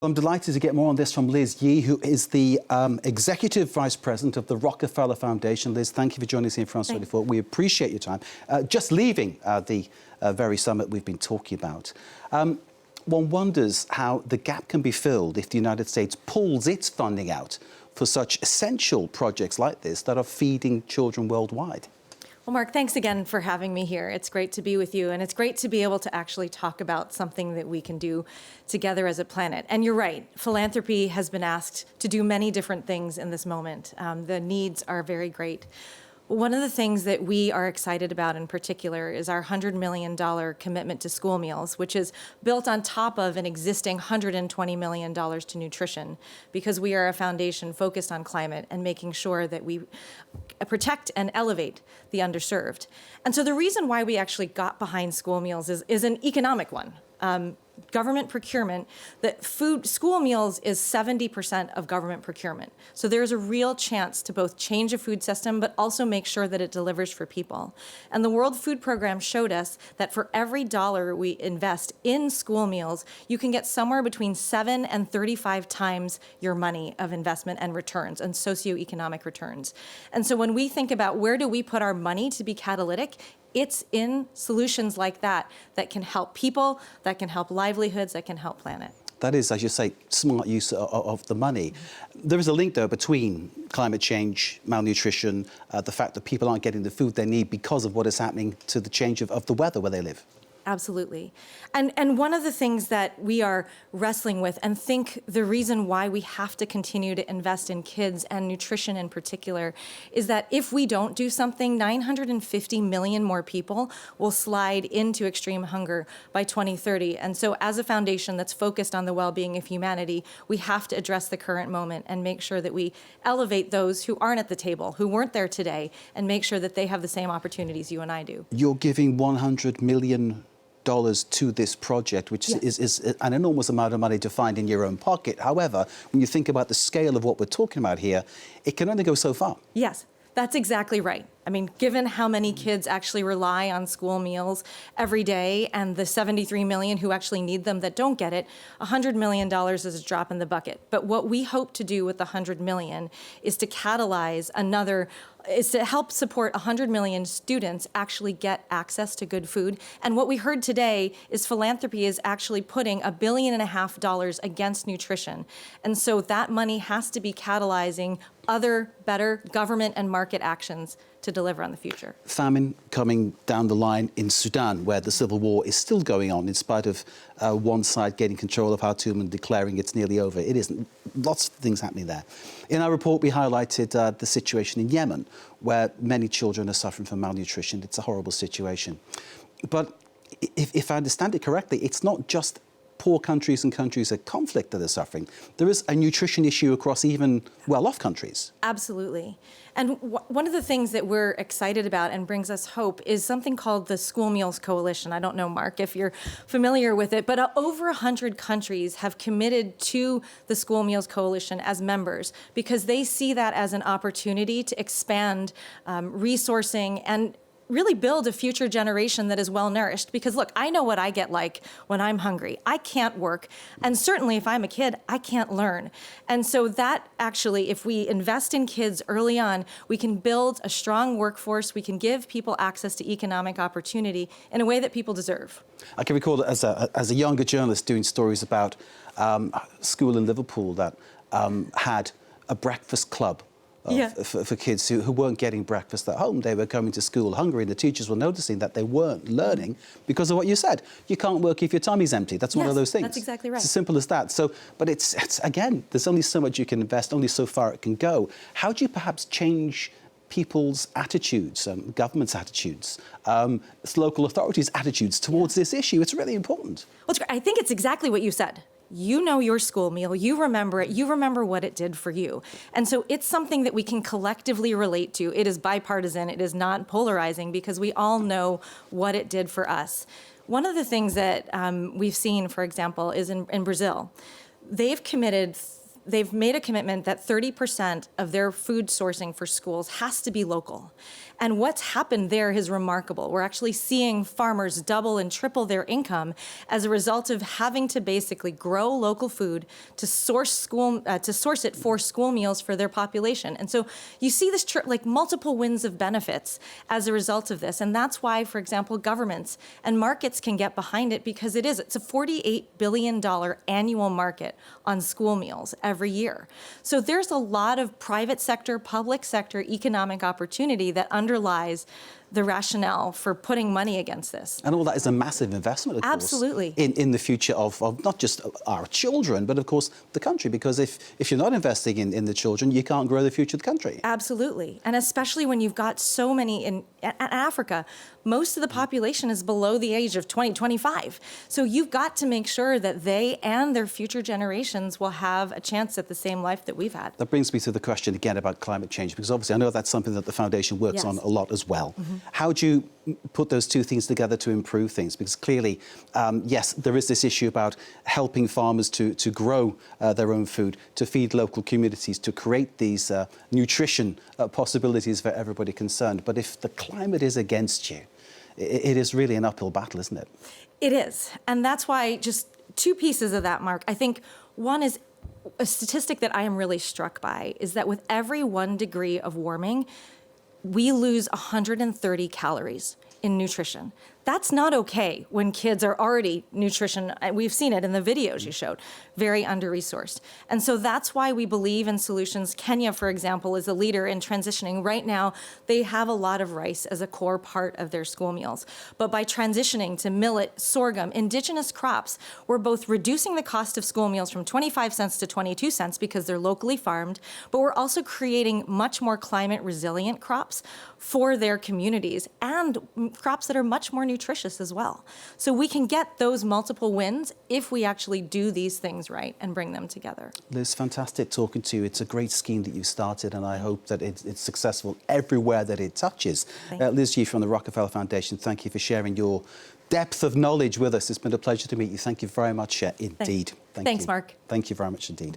I'm delighted to get more on this from Liz Yee, who is the Executive Vice President of the Rockefeller Foundation. Liz, thank you for joining us here in France 24. We appreciate your time. Just leaving the very summit we've been talking about. One wonders how the gap can be filled if the United States pulls its funding out for such essential projects like this that are feeding children worldwide. Well, Mark, thanks again for having me here. It's great to be with you, and it's great to be able to actually talk about something that we can do together as a planet. And you're right, philanthropy has been asked to do many different things in this moment. The needs are very great. One of the things that we are excited about in particular is our $100 million commitment to school meals, which is built on top of an existing $120 million to nutrition, because we are a foundation focused on climate and making sure that we protect and elevate the underserved. And so the reason why we actually got behind school meals is an economic one. Government procurement, school meals is 70% of government procurement. So there's a real chance to both change a food system, but also make sure that it delivers for people. And the World Food Program showed us that for every dollar we invest in school meals, you can get somewhere between 7 and 35 times your money of investment and returns, and socioeconomic returns. And so when we think about where do we put our money to be catalytic, it's in solutions like that that can help people, that can help livelihoods, that can help planet. That is, as you say, smart use of the money. There is a link, though, between climate change, malnutrition, the fact that people aren't getting the food they need because of what is happening to the change of the weather where they live. Absolutely. And one of the things that we are wrestling with, and think the reason why we have to continue to invest in kids and nutrition in particular, is that if we don't do something, 950 million more people will slide into extreme hunger by 2030. And so as a foundation that's focused on the well-being of humanity, we have to address the current moment and make sure that we elevate those who aren't at the table, who weren't there today, and make sure that they have the same opportunities you and I do. You're giving $100 million to this project, which yes. is an enormous amount of money to find in your own pocket. However, when you think about the scale of what we're talking about here, it can only go so far. Yes, that's exactly right. I mean, given how many kids actually rely on school meals every day and the 73 million who actually need them that don't get it, $100 million is a drop in the bucket. But what we hope to do with the $100 million is to catalyze is to help support 100 million students actually get access to good food. And what we heard today is philanthropy is actually putting $1.5 billion against nutrition. And so that money has to be catalyzing other better government and market actions to deliver on the future. Famine coming down the line in Sudan, where the civil war is still going on, in spite of one side getting control of Khartoum and declaring it's nearly over. It isn't. Lots of things happening there. In our report, we highlighted the situation in Yemen, where many children are suffering from malnutrition. It's a horrible situation. But if I understand it correctly, it's not just poor countries and countries at conflict that are suffering. There is a nutrition issue across even well-off countries. Absolutely. And one of the things that we're excited about and brings us hope is something called the School Meals Coalition. I don't know, Mark, if you're familiar with it, but over 100 countries have committed to the School Meals Coalition as members because they see that as an opportunity to expand resourcing and really build a future generation that is well-nourished. Because look, I know what I get like when I'm hungry. I can't work, and certainly if I'm a kid, I can't learn. And so that actually, if we invest in kids early on, we can build a strong workforce, we can give people access to economic opportunity in a way that people deserve. I can recall as a younger journalist doing stories about a school in Liverpool that had a breakfast club for kids who weren't getting breakfast at home. They were coming to school hungry, and the teachers were noticing that they weren't learning because of what you said. You can't work if your tummy's empty. That's one of those things. That's exactly right. It's as simple as that. So, but it's again, there's only so much you can invest, only so far it can go. How do you perhaps change people's attitudes, government's attitudes, local authorities' attitudes towards this issue? It's really important. Well, I think it's exactly what you said. You know your school meal, you remember it, you remember what it did for you. And so it's something that we can collectively relate to. It is bipartisan, it is not polarizing, because we all know what it did for us. One of the things that we've seen, for example, is in Brazil. They've committed they've made a commitment that 30% of their food sourcing for schools has to be local. And what's happened there is remarkable. We're actually seeing farmers double and triple their income as a result of having to basically grow local food to source it for school meals for their population. And so you see this like multiple wins of benefits as a result of this. And that's why, for example, governments and markets can get behind it, because it's a $48 billion annual market on school meals every year. So there's a lot of private sector, public sector economic opportunity that underlies the rationale for putting money against this. And all that is a massive investment, of Absolutely. course, in the future of not just our children, but of course the country. Because if you're not investing in the children, you can't grow the future of the country. Absolutely. And especially when you've got so many in Africa, most of the population is below the age of 25. So you've got to make sure that they and their future generations will have a chance at the same life that we've had. That brings me to the question again about climate change, because obviously I know that's something that the foundation works Yes. on a lot as well. How do you put those two things together to improve things? Because clearly, yes, there is this issue about helping farmers to grow their own food, to feed local communities, to create these nutrition possibilities for everybody concerned. But if the climate is against you, it is really an uphill battle, isn't it? It is. And that's why just two pieces of that, Mark. I think one is a statistic that I am really struck by is that with every 1 degree of warming, we lose 130 calories in nutrition. That's not okay when kids are already nutrition. We've seen it in the videos you showed, very under-resourced. And so that's why we believe in solutions. Kenya, for example, is a leader in transitioning. Right now, they have a lot of rice as a core part of their school meals. But by transitioning to millet, sorghum, indigenous crops, we're both reducing the cost of school meals from 25 cents to 22 cents because they're locally farmed, but we're also creating much more climate resilient crops for their communities and crops that are much more nutritious as well. So we can get those multiple wins if we actually do these things right and bring them together. Liz, fantastic talking to you. It's a great scheme that you started, and I hope that it's successful everywhere that it touches. Liz G from the Rockefeller Foundation, thank you for sharing your depth of knowledge with us. It's been a pleasure to meet you. Thank you very much indeed. Thanks, Mark. Thank you very much indeed.